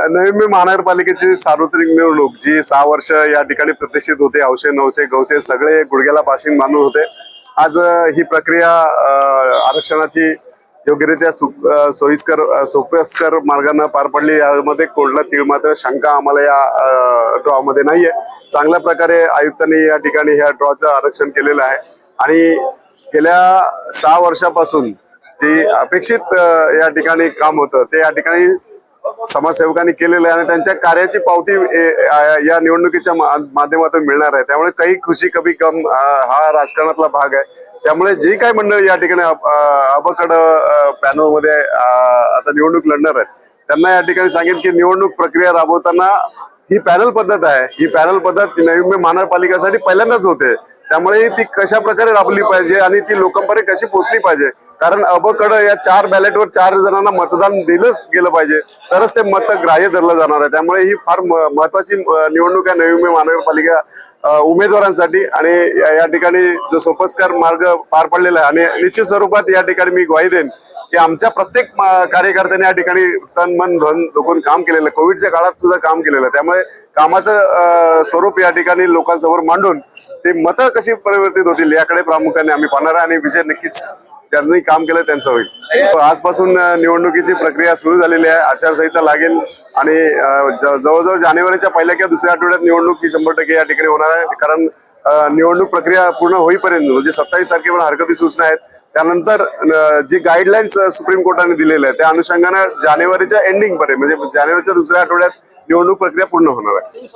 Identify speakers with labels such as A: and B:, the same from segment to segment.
A: नवी मुंबई महानगरपालिकेची सार्वत्रिक निवडणूक जी 6 वर्ष या ठिकाणी प्रतिष्ठित होते. हौसे नवसे गवसे सगळे गुडघ्याला पाशिंग बांधून होते. आज ही प्रक्रिया आरक्षणाची योग्यरित्या सोयीस्कर मार्गाने पार पडली. यामध्ये कोणला तीळ मात्र शंका आम्हाला या ड्रॉ मध्ये नाहीये. चांगल्या प्रकारे आयुक्तांनी या ठिकाणी ह्या ड्रॉचं आरक्षण केलेलं आहे आणि गेल्या 6 वर्षापासून जे अपेक्षित या ठिकाणी काम होतं ते या ठिकाणी समाजसेवकांनी केलेलं आहे आणि त्यांच्या कार्याची पावती या निवडणुकीच्या माध्यमातून मिळणार आहे. त्यामुळे काही खुशी कभी गम हा राजकारणातला भाग आहे. त्यामुळे जे काही मंडळी या ठिकाणी अबकड पॅनल मध्ये आता निवडणूक लढणार आहेत त्यांना या ठिकाणी सांगेन की निवडणूक प्रक्रिया राबवताना ही पॅनल पद्धत आहे. ही पॅनल पद्धत नवी मुंबई महानगरपालिकेसाठी पहिल्यांदाच होते. त्यामुळे ती कशा प्रकारे राबवली पाहिजे आणि ती लोकांपर्यंत कशी पोहोचली पाहिजे. कारण अबकड या 4 बॅलेटवर 4 जणांना मतदान दिलंच गेलं पाहिजे तरच ते मत ग्राह्य धरलं जाणार आहे. त्यामुळे ही फार महत्वाची निवडणूक आहे नवी मुंबई महानगरपालिका उमेदवारांसाठी आणि या ठिकाणी जो सोपस्कर मार्ग पार पडलेला आहे आणि निश्चित स्वरूपात या ठिकाणी मी ग्वाही देईन की आमच्या प्रत्येक कार्यकर्त्यांनी या ठिकाणी तन मन धन दोघून काम केलेलं, कोविडच्या काळात सुद्धा काम केलेलं. त्यामुळे कामाचं स्वरूप या ठिकाणी लोकांसमोर मांडून ते मतं कशी परिवर्तित होतील याकडे प्रामुख्याने आम्ही पाहणार आहे आणि विजय नक्कीच ज्यांनी काम केलं त्यांचं होईल. आजपासून निवडणुकीची प्रक्रिया सुरू झालेली आहे. आचारसंहिता लागेल आणि जवळजवळ जानेवारीच्या पहिल्या किंवा दुसऱ्या आठवड्यात निवडणूक ही 100% या ठिकाणी होणार आहे. कारण निवडणूक प्रक्रिया पूर्ण होईपर्यंत म्हणजे 27 तारखेपर्यंत हरकती सूचना आहेत. त्यानंतर जी गाईडलाईन्स सुप्रीम कोर्टाने दिलेल्या आहेत त्या अनुषंगानं जानेवारीच्या एंडिंग पर्यंत म्हणजे जानेवारीच्या दुसऱ्या आठवड्यात निवडणूक प्रक्रिया पूर्ण होणार आहे.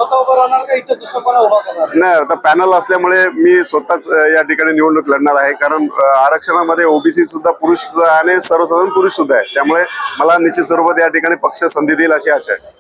A: नाही, आता पॅनल असल्यामुळे मी स्वतःच या ठिकाणी निवडणूक लढणार आहे. कारण आरक्षणामध्ये ओबीसी सुद्धा पुरुष सुद्धा आणि सर्वसाधारण पुरुष सुद्धा आहे. त्यामुळे मला निश्चित स्वरूपात या ठिकाणी पक्ष संधी देईल अशी आशा आहे.